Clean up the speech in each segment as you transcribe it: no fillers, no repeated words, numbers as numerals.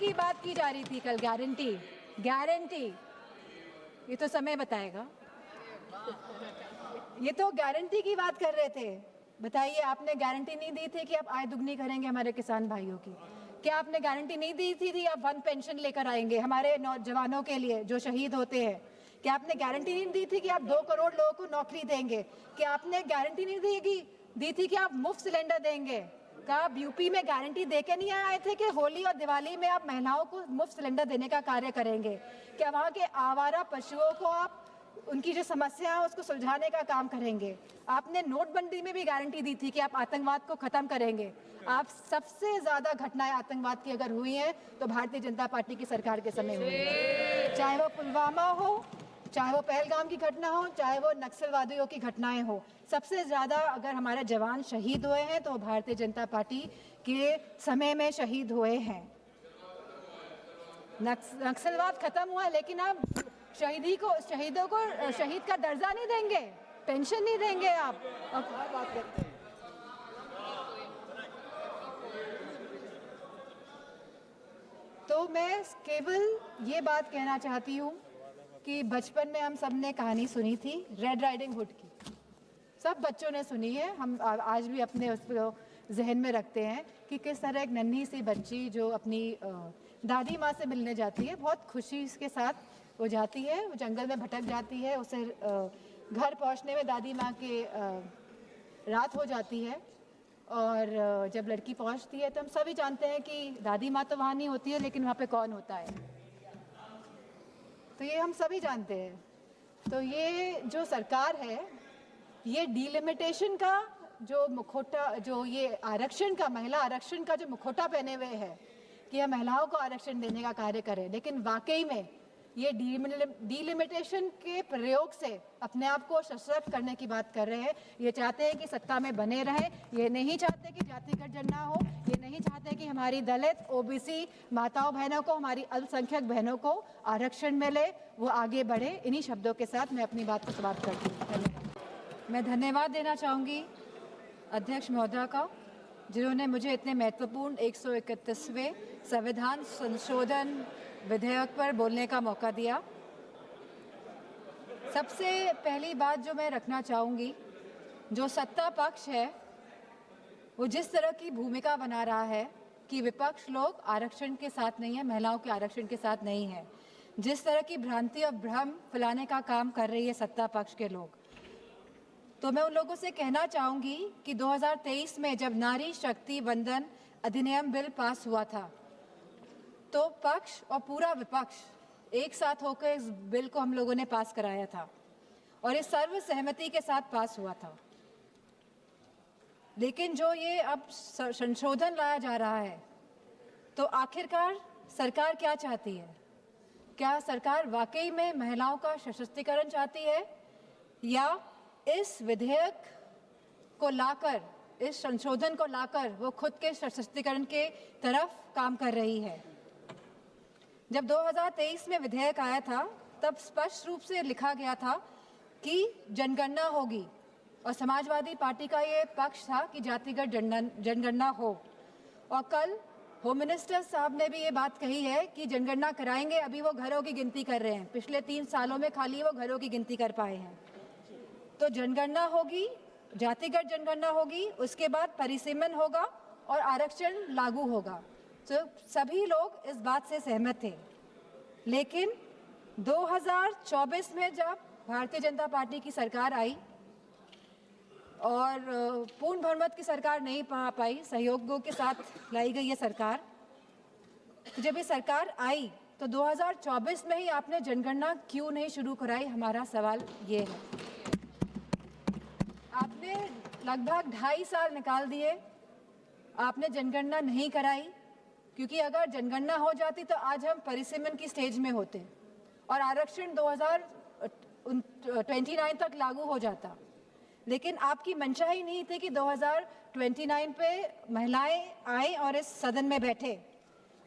की बात की जा रही थी कल, गारंटी। ये तो समय बताएगा। ये तो गारंटी की बात कर रहे थे। बताइए, आपने गारंटी नहीं दी थी कि आप आय दुगनी करेंगे हमारे किसान भाइयों की? क्या आपने गारंटी नहीं दी थी आप वन पेंशन लेकर आएंगे हमारे नौजवानों के लिए जो शहीद होते हैं? क्या आपने गारंटी नहीं दी थी कि आप 2 करोड़ लोगों को नौकरी देंगे? क्या आपने गारंटी नहीं दी थी कि आप मुफ्त सिलेंडर देंगे? क्या आप यूपी में गारंटी देके नहीं आए थे कि होली और दिवाली में आप महिलाओं को मुफ्त सिलेंडर देने का कार्य करेंगे? क्या वहाँ के आवारा पशुओं को आप उनकी जो समस्या है उसको सुलझाने का काम करेंगे? आपने नोटबंदी में भी गारंटी दी थी कि आप आतंकवाद को खत्म करेंगे। आप सबसे ज्यादा घटनाएं आतंकवाद की अगर हुई हैं तो भारतीय जनता पार्टी की सरकार के समय हुई है। चाहे वो पुलवामा हो, चाहे वो पहलगाम की घटना हो, चाहे वो नक्सलवादियों की घटनाएं हो, सबसे ज्यादा अगर हमारे जवान शहीद हुए हैं तो भारतीय जनता पार्टी के समय में शहीद हुए हैं। नक्सलवाद खत्म हुआ, लेकिन आप शहीदों को शहीद का दर्जा नहीं देंगे, पेंशन नहीं देंगे आप। अब बात करते हैं। तो मैं केवल ये बात कहना चाहती हूँ कि बचपन में हम सब ने कहानी सुनी थी रेड राइडिंग हुड की। सब बच्चों ने सुनी है, हम आज भी अपने उसको जहन में रखते हैं कि किस तरह एक नन्ही सी बच्ची जो अपनी दादी माँ से मिलने जाती है, बहुत खुशी के साथ वो जाती है, वो जंगल में भटक जाती है, उसे घर पहुँचने में दादी माँ के रात हो जाती है। और जब लड़की पहुँचती है तो हम सभी जानते हैं कि दादी माँ तो वहाँ नहीं होती है, लेकिन वहाँ पे कौन होता है, तो ये हम सभी जानते हैं। तो ये जो सरकार है, ये डिलिमिटेशन का जो मुखौटा, जो ये आरक्षण का, महिला आरक्षण का जो मुखौटा पहने हुए है कि हम महिलाओं को आरक्षण देने का कार्य करें, लेकिन वाकई में ये डिलिमिटेशन के प्रयोग से अपने आप को सशक्त करने की बात कर रहे हैं। ये चाहते हैं कि सत्ता में बने रहें, ये नहीं चाहते कि जातिगत जनगणना हो, ये नहीं चाहते कि हमारी दलित, ओबीसी माताओं बहनों को, हमारी अल्पसंख्यक बहनों को आरक्षण मिले, वो आगे बढ़े। इन्हीं शब्दों के साथ मैं अपनी बात को समाप्त करती हूँ। धन्यवाद। मैं धन्यवाद देना चाहूँगी अध्यक्ष महोदया का, जिन्होंने मुझे इतने महत्वपूर्ण 131वें संविधान संशोधन विधेयक पर बोलने का मौका दिया। सबसे पहली बात जो मैं रखना चाहूँगी, जो सत्ता पक्ष है वो जिस तरह की भूमिका बना रहा है कि विपक्ष लोग आरक्षण के साथ नहीं है, महिलाओं के आरक्षण के साथ नहीं है, जिस तरह की भ्रांति और भ्रम फैलाने का काम कर रही है सत्ता पक्ष के लोग, तो मैं उन लोगों से कहना चाहूँगी कि 2023 में जब नारी शक्ति वंदन अधिनियम बिल पास हुआ था तो पक्ष और पूरा विपक्ष एक साथ होकर इस बिल को हम लोगों ने पास कराया था और ये सर्व सहमति के साथ पास हुआ था। लेकिन जो ये अब संशोधन लाया जा रहा है, तो आखिरकार सरकार क्या चाहती है? क्या सरकार वाकई में महिलाओं का सशक्तिकरण चाहती है, या इस विधेयक को लाकर, इस संशोधन को लाकर वो खुद के सशक्तिकरण के तरफ काम कर रही है? जब 2023 में विधेयक आया था तब स्पष्ट रूप से लिखा गया था कि जनगणना होगी, और समाजवादी पार्टी का ये पक्ष था कि जातिगत जनगणना हो। और कल होम मिनिस्टर साहब ने भी ये बात कही है कि जनगणना कराएंगे, अभी वो घरों की गिनती कर रहे हैं, पिछले 3 सालों में खाली वो घरों की गिनती कर पाए हैं। तो जनगणना होगी, जातिगत जनगणना होगी, उसके बाद परिसीमन होगा और आरक्षण लागू होगा। तो सभी लोग इस बात से सहमत थे। लेकिन 2024 में जब भारतीय जनता पार्टी की सरकार आई और पूर्ण बहुमत की सरकार नहीं पा पाई, सहयोगों के साथ लाई गई ये सरकार, तो जब ये सरकार आई तो 2024 में ही आपने जनगणना क्यों नहीं शुरू कराई? हमारा सवाल ये है। आपने लगभग 2.5 साल निकाल दिए, आपने जनगणना नहीं कराई, क्योंकि अगर जनगणना हो जाती तो आज हम परिसीमन की स्टेज में होते और आरक्षण 2029 तक लागू हो जाता। लेकिन आपकी मंशा ही नहीं थी कि 2029 पे महिलाएं आए और इस सदन में बैठे।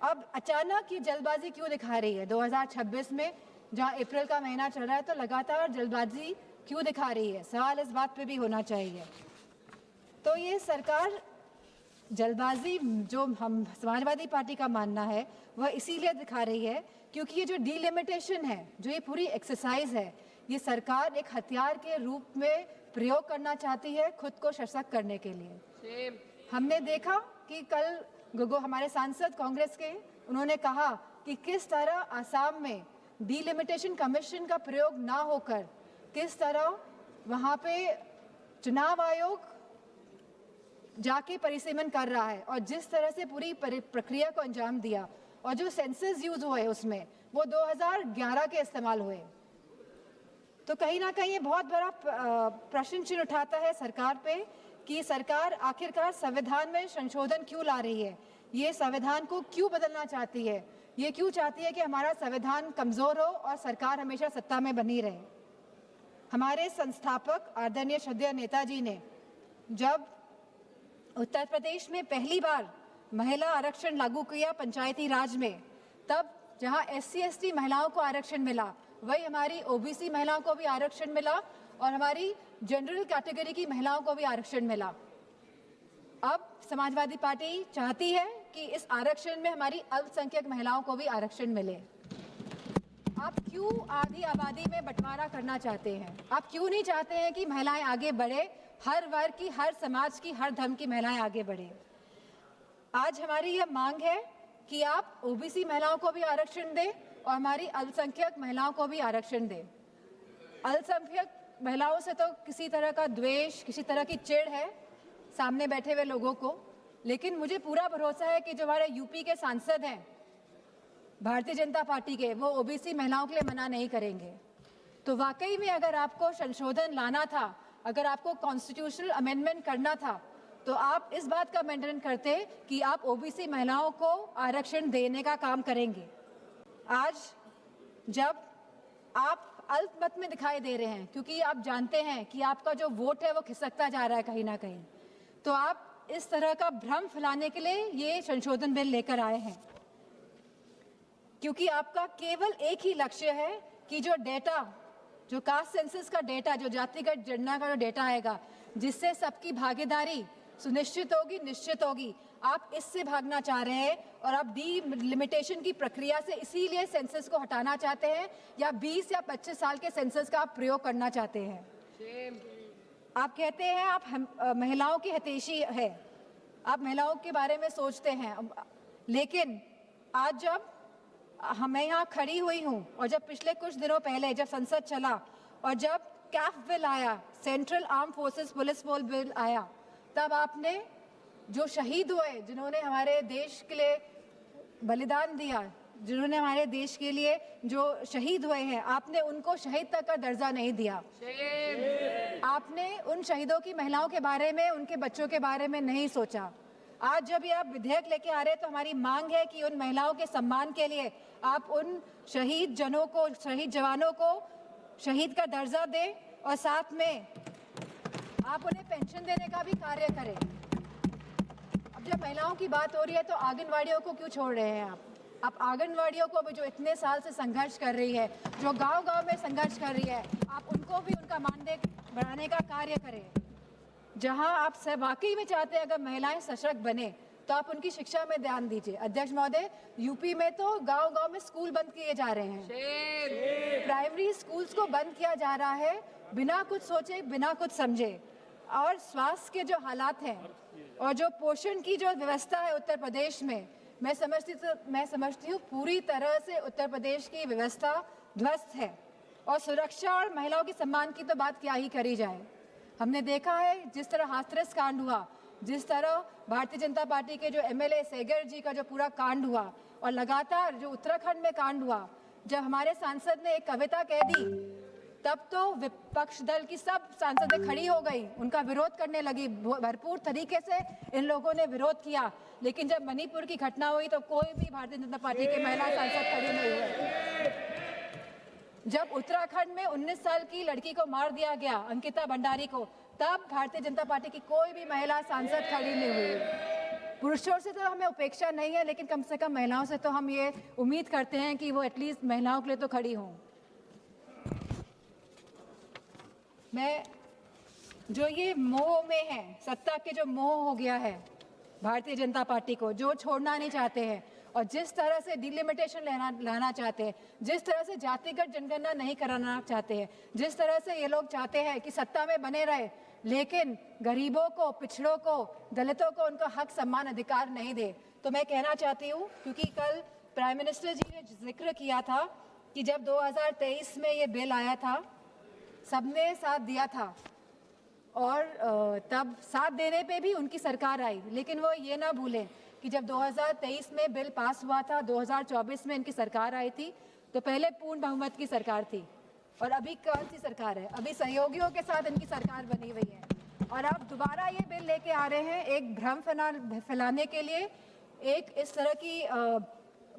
अब अचानक ये जल्दबाजी क्यों दिखा रही है? 2026 में जहां अप्रैल का महीना चल रहा है तो लगातार जल्दबाजी क्यों दिखा रही है? सवाल इस बात पे भी होना चाहिए। तो ये सरकार जल्दबाजी जो हम समाजवादी पार्टी का मानना है वह इसीलिए दिखा रही है क्योंकि ये जो डीलिमिटेशन है, जो ये पूरी एक्सरसाइज है, ये सरकार एक हथियार के रूप में प्रयोग करना चाहती है खुद को सशक्त करने के लिए। हमने देखा कि कल गोगो हमारे सांसद कांग्रेस के, उन्होंने कहा कि किस तरह आसाम में डीलिमिटेशन कमीशन का प्रयोग ना होकर किस तरह वहाँ पे चुनाव आयोग जाके परिसीमन कर रहा है और जिस तरह से पूरी प्रक्रिया को अंजाम दिया और जो सेंसस यूज हुए उसमें वो 2011 के इस्तेमाल हुए। तो कहीं ना कहीं ये बहुत बड़ा प्रश्न चिन्ह उठाता है सरकार पे कि सरकार आखिरकार संविधान में संशोधन क्यों ला रही है, ये संविधान को क्यों बदलना चाहती है, ये क्यों चाहती है कि हमारा संविधान कमजोर हो और सरकार हमेशा सत्ता में बनी रहे। हमारे संस्थापक आदरणीय श्रद्धेय नेताजी ने जब उत्तर प्रदेश में पहली बार महिला आरक्षण लागू किया पंचायती राज में, तब जहां SC/ST महिलाओं को आरक्षण मिला वही हमारी OBC महिलाओं को भी आरक्षण मिला और हमारी जनरल कैटेगरी की महिलाओं को भी आरक्षण मिला। अब समाजवादी पार्टी चाहती है कि इस आरक्षण में हमारी अल्पसंख्यक महिलाओं को भी आरक्षण मिले। आप क्यों आधी आबादी में बंटवारा करना चाहते हैं? आप क्यों नहीं चाहते हैं कि महिलाएं आगे बढ़े, हर वर्ग की, हर समाज की, हर धर्म की महिलाएं आगे बढ़े? आज हमारी यह मांग है कि आप OBC महिलाओं को भी आरक्षण दें और हमारी अल्पसंख्यक महिलाओं को भी आरक्षण दें। अल्पसंख्यक महिलाओं से तो किसी तरह का द्वेष, किसी तरह की चिढ़ है सामने बैठे हुए लोगों को, लेकिन मुझे पूरा भरोसा है कि जो हमारे यूपी के सांसद हैं भारतीय जनता पार्टी के, वो OBC महिलाओं के लिए मना नहीं करेंगे। तो वाकई में अगर आपको संशोधन लाना था, अगर आपको कॉन्स्टिट्यूशनल अमेंडमेंट करना था, तो आप इस बात का अमेंडमेंट करते कि आप OBC महिलाओं को आरक्षण देने का काम करेंगे। आज जब आप अल्पमत में दिखाई दे रहे हैं क्योंकि आप जानते हैं कि आपका जो वोट है वो खिसकता जा रहा है कहीं ना कहीं, तो आप इस तरह का भ्रम फैलाने के लिए ये संशोधन बिल लेकर आए हैं, क्योंकि आपका केवल एक ही लक्ष्य है कि जो डेटा, जो कास्ट सेंसस का डेटा, जो जातिगत जनगणना का जो डेटा आएगा, जिससे सबकी भागीदारी सुनिश्चित होगी, निश्चित होगी, आप इससे भागना चाह रहे हैं और आप डीलिमिटेशन की प्रक्रिया से इसीलिए सेंसस को हटाना चाहते हैं या 20 या 25 साल के सेंसस का आप प्रयोग करना चाहते हैं। आप कहते हैं आप महिलाओं की हितैषी है, आप महिलाओं के बारे में सोचते हैं, लेकिन आज जब मैं यहाँ खड़ी हुई हूँ और जब पिछले कुछ दिनों पहले जब संसद चला और जब कैफ बिल आया, central arm forces police force bill आया, तब आपने जो शहीद हुए, जिन्होंने हमारे देश के लिए बलिदान दिया, जिन्होंने हमारे देश के लिए जो शहीद हुए हैं, आपने उनको शहीद तक का दर्जा नहीं दिया। आपने उन शहीदों की महिलाओं के बारे में, उनके बच्चों के बारे में नहीं सोचा। आज जब ये आप विधेयक लेके आ रहे हैं तो हमारी मांग है कि उन महिलाओं के सम्मान के लिए आप उन शहीद जनों को, शहीद जवानों को शहीद का दर्जा दें और साथ में आप उन्हें पेंशन देने का भी कार्य करें। अब जब महिलाओं की बात हो रही है तो आंगनवाड़ियों को क्यों छोड़ रहे हैं आप आंगनवाड़ियों को भी, जो इतने साल से संघर्ष कर रही है, जो गांव-गांव में संघर्ष कर रही है, आप उनको भी उनका मानदेय बढ़ाने का कार्य करें। जहां आप सब वाकई में चाहते हैं अगर महिलाएं सशक्त बने तो आप उनकी शिक्षा में ध्यान दीजिए। अध्यक्ष महोदय, यूपी में तो गांव-गांव में स्कूल बंद किए जा रहे हैं, प्राइमरी स्कूल्स को बंद किया जा रहा है बिना कुछ सोचे, बिना कुछ समझे। और स्वास्थ्य के जो हालात हैं और जो पोषण की जो व्यवस्था है उत्तर प्रदेश में, मैं समझती हूँ पूरी तरह से उत्तर प्रदेश की व्यवस्था ध्वस्त है। और सुरक्षा और महिलाओं के सम्मान की तो बात क्या ही करी जाए। हमने देखा है जिस तरह हाथरस कांड हुआ, जिस तरह भारतीय जनता पार्टी के जो MLA सेगर जी का जो पूरा कांड हुआ, और लगातार जो उत्तराखंड में कांड हुआ, जब हमारे सांसद ने एक कविता कह दी तब तो विपक्ष दल की सब सांसदें खड़ी हो गई, उनका विरोध करने लगी, भरपूर तरीके से इन लोगों ने विरोध किया। लेकिन जब मणिपुर की घटना हुई तो कोई भी भारतीय जनता पार्टी के महिला सांसद खड़ी नहीं हुए। जब उत्तराखंड में 19 साल की लड़की को मार दिया गया, अंकिता भंडारी को, तब भारतीय जनता पार्टी की कोई भी महिला सांसद खड़ी नहीं हुई। पुरुषों से तो हमें उपेक्षा नहीं है, लेकिन कम से कम महिलाओं से तो हम ये उम्मीद करते हैं कि वो एटलीस्ट महिलाओं के लिए तो खड़ी हों। मैं जो ये मोह में है, सत्ता के जो मोह हो गया है, भारतीय जनता पार्टी को, जो छोड़ना नहीं चाहते हैं और जिस तरह से डिलिमिटेशन लाना चाहते हैं, जिस तरह से जातिगत जनगणना नहीं कराना चाहते हैं, जिस तरह से ये लोग चाहते हैं कि सत्ता में बने रहे लेकिन गरीबों को, पिछड़ों को, दलितों को उनका हक, सम्मान, अधिकार नहीं दे। तो मैं कहना चाहती हूँ, क्योंकि कल प्राइम मिनिस्टर जी ने जिक्र किया था कि जब 2023 में ये बिल आया था सबने साथ दिया था और तब साथ देने पे भी उनकी सरकार आई, लेकिन वो ये ना भूलें कि जब 2023 में बिल पास हुआ था, 2024 में इनकी सरकार आई थी, तो पहले पूर्ण बहुमत की सरकार थी और अभी कौन सी सरकार है? अभी सहयोगियों के साथ इनकी सरकार बनी हुई है और अब दोबारा ये बिल लेके आ रहे हैं एक भ्रम फैलाने के लिए, एक इस तरह की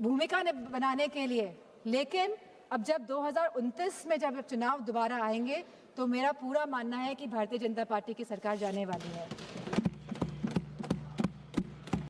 भूमिका बनाने के लिए। लेकिन अब जब 2029 में जब चुनाव दोबारा आएंगे तो मेरा पूरा मानना है कि भारतीय जनता पार्टी की सरकार जाने वाली है।